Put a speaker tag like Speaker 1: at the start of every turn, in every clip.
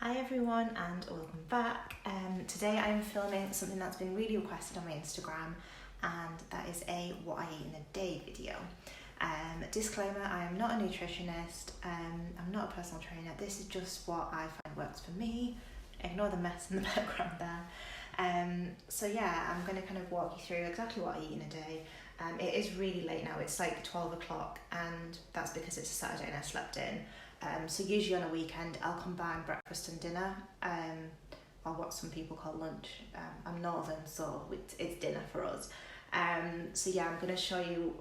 Speaker 1: Hi everyone and welcome back. Today I'm filming something that's been really requested on my Instagram, and that is a what I eat in a day video. Disclaimer, I am not a nutritionist, I'm not a personal trainer, this is just what I find works for me. Ignore the mess in the background there. So yeah, I'm going to kind of walk you through exactly what I eat in a day. It is really late now, it's like 12 o'clock, and that's because it's a Saturday and I slept in. So usually on a weekend I'll combine breakfast and dinner, or what some people call lunch. I'm northern, so it's dinner for us. So yeah, I'm going to show you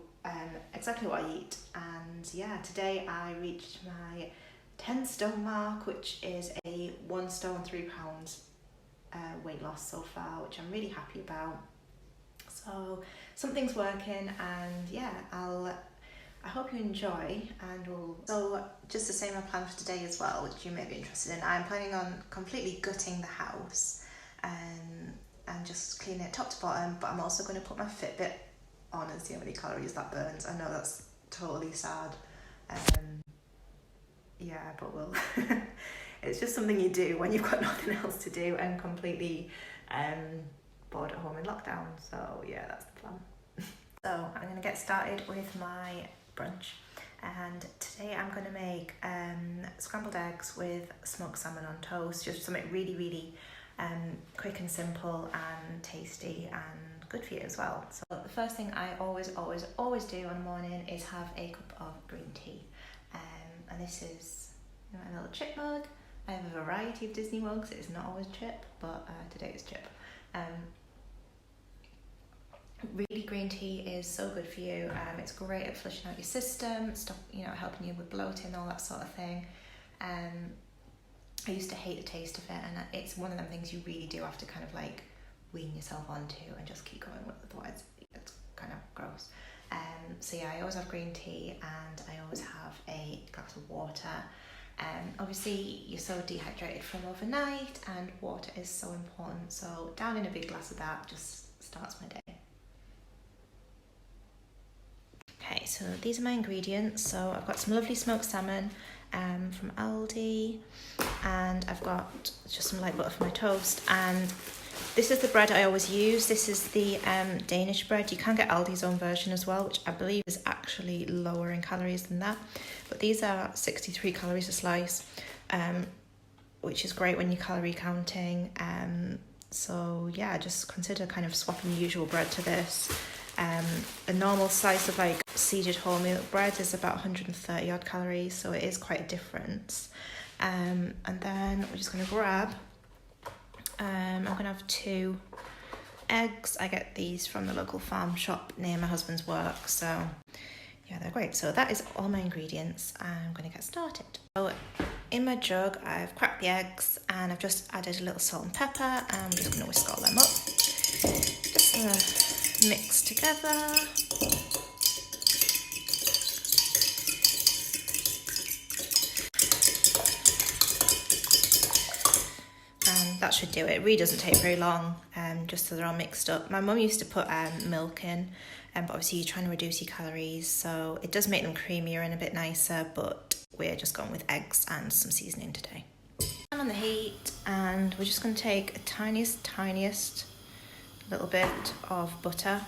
Speaker 1: exactly what I eat. And yeah, today I reached my 10 stone mark, which is a 1 stone 3 pounds weight loss so far, which I'm really happy about. So something's working, and yeah, I hope you enjoy, and so just to say my plan for today as well, which you may be interested in, I'm planning on completely gutting the house and just cleaning it top to bottom, but I'm also going to put my Fitbit on and see how many calories that burns. I know that's totally sad, yeah, but we'll it's just something you do when you've got nothing else to do and completely bored at home in lockdown. So yeah, that's the plan. So I'm going to get started with my brunch, and today I'm going to make scrambled eggs with smoked salmon on toast, just something really quick and simple and tasty and good for you as well. So the first thing I always do on a morning is have a cup of green tea, and this is my little chip mug. I have a variety of Disney mugs, it is not always chip, but today it's chip. Really, green tea is so good for you. It's great at flushing out your system, helping you with bloating, all that sort of thing. I used to hate the taste of it, and it's one of them things you really do have to kind of like wean yourself onto and just keep going with, otherwise it's kind of gross. So yeah, I always have green tea, and I always have a glass of water. Obviously you're so dehydrated from overnight, and water is so important, so down in a big glass of that just starts my day. Okay, so these are my ingredients. So I've got some lovely smoked salmon from Aldi, and I've got just some light butter for my toast, and this is the bread I always use. This is the Danish bread. You can get Aldi's own version as well, which I believe is actually lower in calories than that, but these are 63 calories a slice, which is great when you're calorie counting. So yeah, just consider kind of swapping the usual bread to this. A normal slice of like seeded wholemeal bread is about 130 odd calories, so it is quite a difference. And then we're just going to grab, I'm going to have 2 eggs. I get these from the local farm shop near my husband's work, so yeah, they're great. So that is all my ingredients. I'm going to get started. So in my jug I've cracked the eggs, and I've just added a little salt and pepper, and I'm just going to whisk all them up. Just going to mix together. And that should do it. It really doesn't take very long, just so they're all mixed up. My mum used to put milk in, but obviously you're trying to reduce your calories, so it does make them creamier and a bit nicer, but we're just going with eggs and some seasoning today. I'm on the heat, and we're just going to take a tiniest little bit of butter,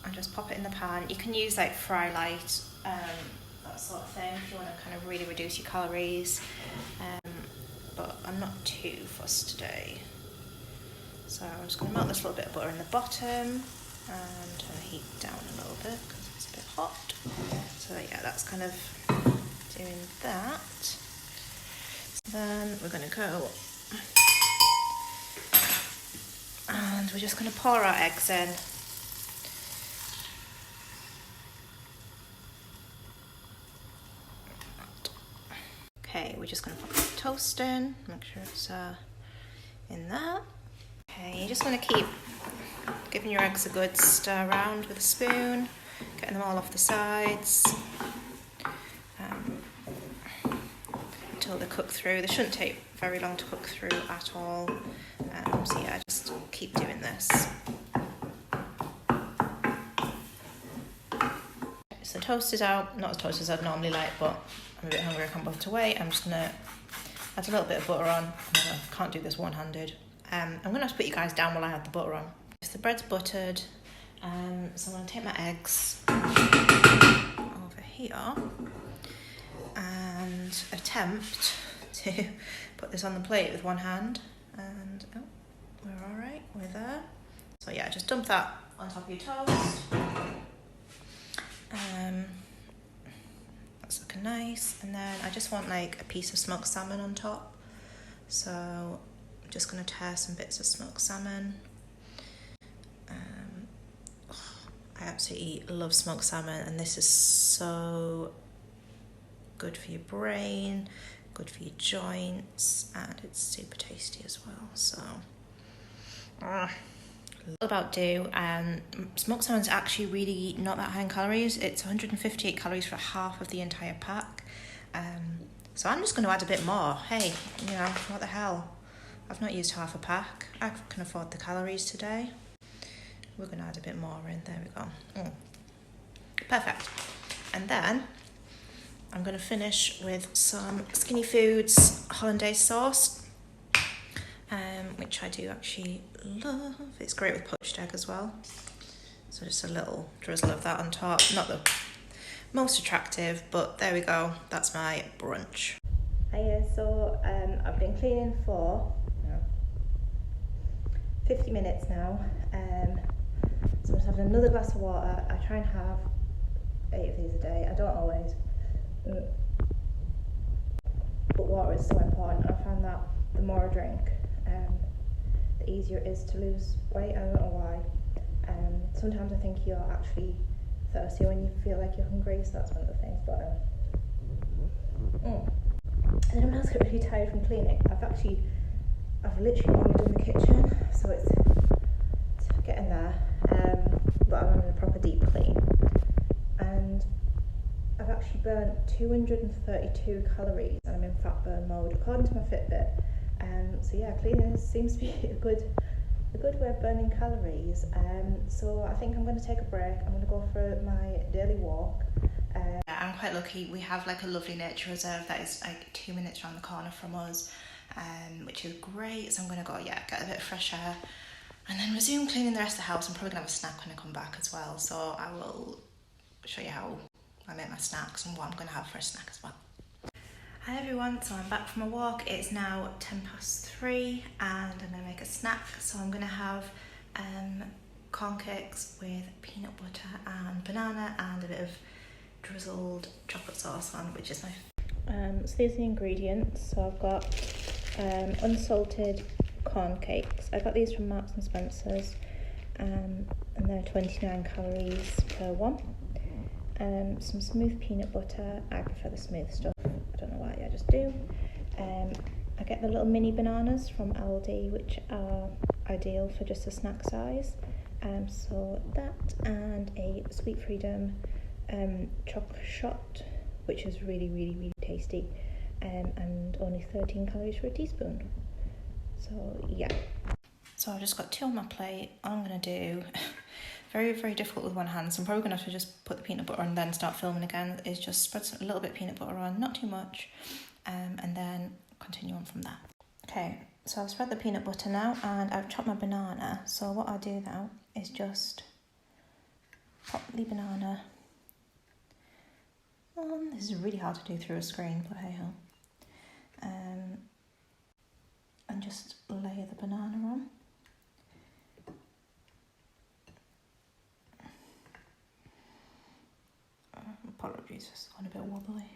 Speaker 1: and just pop it in the pan. You can use like fry light, that sort of thing, if you want to kind of really reduce your calories, but I'm not too fussed today. So I'm just going to melt this little bit of butter in the bottom and turn the heat down a little bit because it's a bit hot. So yeah, that's kind of doing that. So then we're going to go, and we're just going to pour our eggs in. Okay, we're just going to pop the toast in, make sure it's in there. Okay, you just want to keep giving your eggs a good stir around with a spoon, getting them all off the sides until they cook through. They shouldn't take very long to cook through at all. So yeah, just keep doing this. So toast is out, not as toast as I'd normally like, but I'm a bit hungry, I can't bother to wait. I'm just going to Add a little bit of butter on. I can't do this one-handed. I'm going to have to put you guys down while I add the butter on. If the bread's buttered, so I'm going to take my eggs over here and attempt to put this on the plate with one hand. And oh, we're all right, we're there. So yeah, just dump that on top of your toast. That's looking nice. And then I just want like a piece of smoked salmon on top. So I'm just going to tear some bits of smoked salmon. I absolutely love smoked salmon, and this is so good for your brain, good for your joints, and it's super tasty as well. So all about do. Smoked salmon's actually really not that high in calories. It's 158 calories for half of the entire pack. So I'm just going to add a bit more. Hey, you know, what the hell? I've not used half a pack. I can afford the calories today. We're going to add a bit more in. There we go. Perfect. And then I'm going to finish with some Skinny Foods hollandaise sauce, which I do actually love. It's great with poached egg as well. So just a little drizzle of that on top. Not the most attractive, but there we go. That's my brunch. Hiya, so I've been cleaning for 50 minutes now. So I'm just having another glass of water. I try and have 8 of these a day. I don't always. But water is so important. I found that the more I drink, the easier it is to lose weight. I don't know why. Sometimes I think you're actually thirsty when you feel like you're hungry, so that's one of the things. But and then when I was really tired from cleaning, I've literally only done the kitchen, so it's getting there. But I'm having a proper deep clean, and I've actually burnt 232 calories, and I'm in fat burn mode according to my Fitbit. So yeah, cleaning seems to be a good way of burning calories. So I think I'm going to take a break. I'm going to go for my daily walk. I'm quite lucky. We have like a lovely nature reserve that is like 2 minutes around the corner from us, which is great. So I'm going to go, get a bit of fresh air, and then resume cleaning the rest of the house. I'm probably going to have a snack when I come back as well. So I will show you how I make my snacks and what I'm going to have for a snack as well. Hi everyone, so I'm back from a walk. It's now 3:10 and I'm going to make a snack. So I'm going to have corn cakes with peanut butter and banana and a bit of drizzled chocolate sauce on, which is my so these are the ingredients. So I've got unsalted corn cakes. I got these from Marks and Spencer's, and they're 29 calories per one. Some smooth peanut butter. I prefer the smooth stuff. I don't know why, I just do. I get the little mini bananas from Aldi, which are ideal for just a snack size. So that, and a Sweet Freedom chocolate shot, which is really, really, really tasty, and only 13 calories for a teaspoon. So yeah. So I've just got 2 on my plate. All I'm going to do, very, very difficult with one hand, so I'm probably going to have to just put the peanut butter on and then start filming again, is just spread a little bit of peanut butter on, not too much, and then continue on from there. Okay, so I've spread the peanut butter now, and I've chopped my banana. So what I do now is just pop the banana on. This is really hard to do through a screen, but hey ho. And just layer the banana on. Apologies, it's gone a bit wobbly.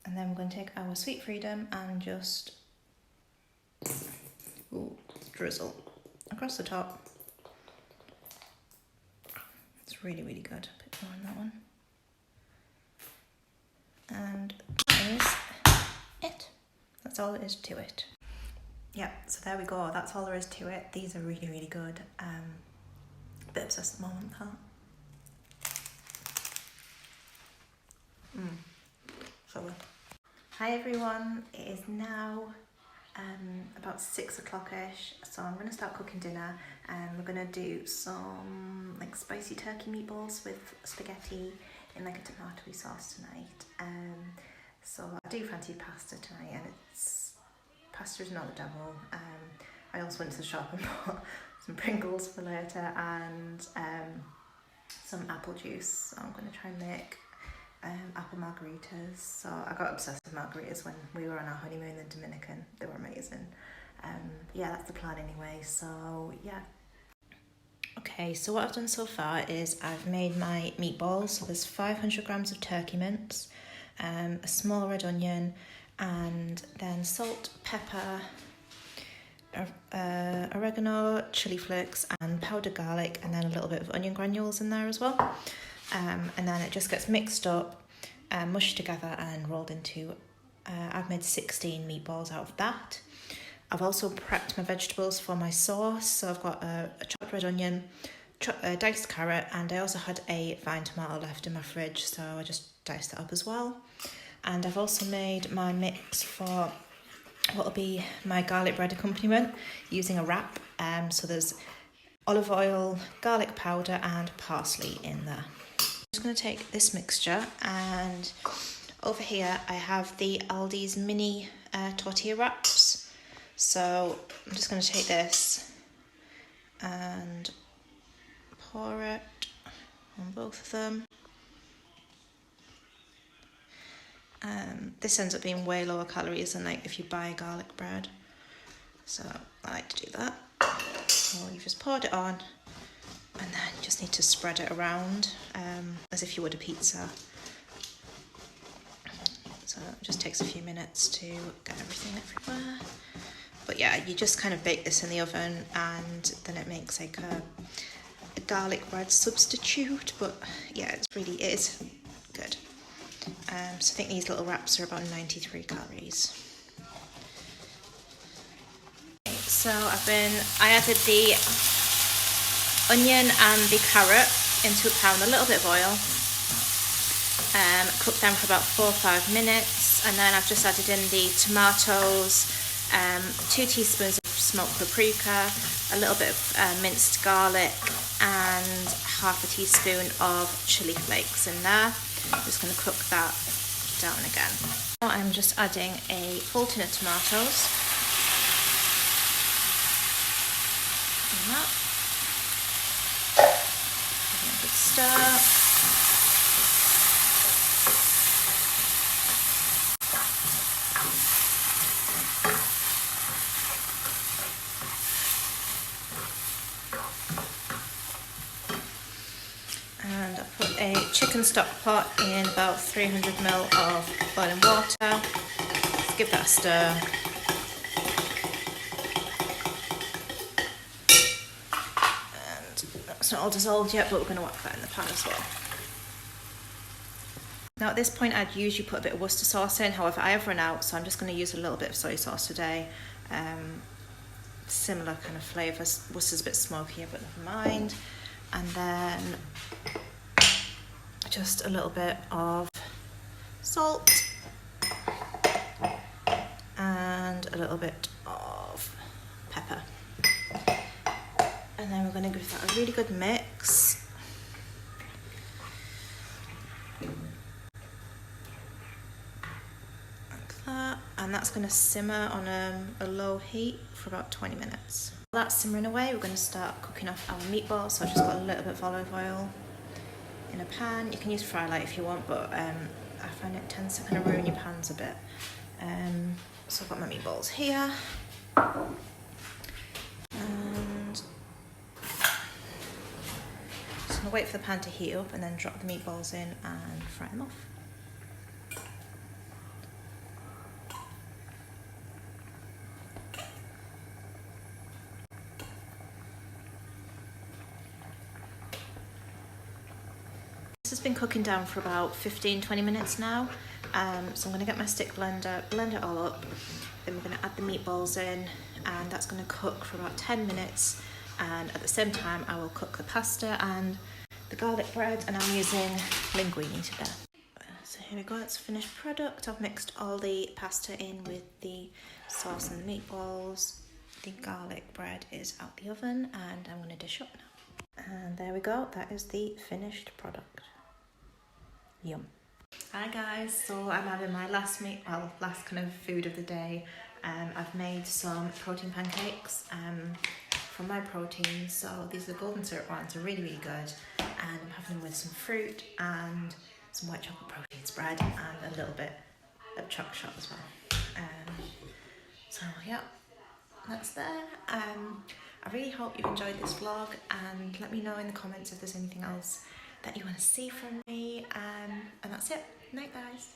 Speaker 1: And then we're going to take our Sweet Freedom and just drizzle across the top. It's really, really good. A bit more on that one. And that is it. That's all there is to it. Yeah, so there we go. That's all there is to it. These are really, really good. Bit obsessed at the moment with that. So good. Hi everyone, it is now about 6 o'clock-ish, so I'm going to start cooking dinner, and we're going to do some like spicy turkey meatballs with spaghetti, in like a tomatoey sauce tonight. So I do fancy pasta tonight, and pasta is not the devil. I also went to the shop and bought some Pringles for later and some apple juice. So I'm going to try and make apple margaritas. So I got obsessed with margaritas when we were on our honeymoon in the Dominican. They were amazing. Yeah, that's the plan anyway. So yeah. Okay, so what I've done so far is I've made my meatballs. So there's 500 grams of turkey mince, a small red onion, and then salt, pepper, oregano, chili flakes, and powdered garlic, and then a little bit of onion granules in there as well. And then it just gets mixed up, mushed together, and rolled into. I've made 16 meatballs out of that. I've also prepped my vegetables for my sauce. So I've got a chopped red onion, a diced carrot, and I also had a vine tomato left in my fridge, so I just diced it up as well. And I've also made my mix for what will be my garlic bread accompaniment using a wrap. So there's olive oil, garlic powder, and parsley in there. I'm just going to take this mixture, and over here I have the Aldi's mini tortilla wraps. So I'm just going to take this and pour it on both of them. This ends up being way lower calories than like if you buy garlic bread. So I like to do that. So you've just poured it on, and then you just need to spread it around as if you would a pizza. So it just takes a few minutes to get everything everywhere. But yeah, you just kind of bake this in the oven, and then it makes like a garlic bread substitute. But yeah, it is good. So I think these little wraps are about 93 calories. So I added the onion and the carrot into a pan with a little bit of oil. Cooked them for about 4 or 5 minutes, and then I've just added in the tomatoes, 2 teaspoons of smoked paprika, a little bit of minced garlic, and half a teaspoon of chili flakes in there. I'm just going to cook that down again. Now I'm just adding a full tin of tomatoes. And that. Give it a good stir. And I put a chicken stock pot in about 300 ml of boiling water. Let's give that a stir. And that's not all dissolved yet, but we're going to whack that in the pan as well. Now at this point I'd usually put a bit of Worcester sauce in, however I have run out, so I'm just going to use a little bit of soy sauce today. Similar kind of flavours. Worcester's a bit smokier, but never mind. And then just a little bit of salt and a little bit of pepper. And then we're going to give that a really good mix. Like that. And that's going to simmer on a low heat for about 20 minutes. While that's simmering away, we're going to start cooking off our meatballs. So I've just got a little bit of olive oil in a pan. You can use fry light if you want, but I find it tends to kind of ruin your pans a bit. So I've got my meatballs here. And just going to wait for the pan to heat up and then drop the meatballs in and fry them off. This has been cooking down for about 15-20 minutes now. So I'm going to get my stick blender, blend it all up. Then we're going to add the meatballs in, and that's going to cook for about 10 minutes. And at the same time, I will cook the pasta and the garlic bread, and I'm using linguine today. So here we go, it's a finished product. I've mixed all the pasta in with the sauce and the meatballs. The garlic bread is out the oven, and I'm going to dish up now. And there we go, that is the finished product.
Speaker 2: Yum.
Speaker 1: Hi guys, so I'm having my last kind of food of the day. I've made some protein pancakes from my protein. So these are the golden syrup ones, they're really, really good. And I'm having them with some fruit and some white chocolate protein spread and a little bit of choc shot as well. So yeah, that's there. I really hope you enjoyed this vlog, and let me know in the comments if there's anything else that you want to see from me. And that's it. Night guys.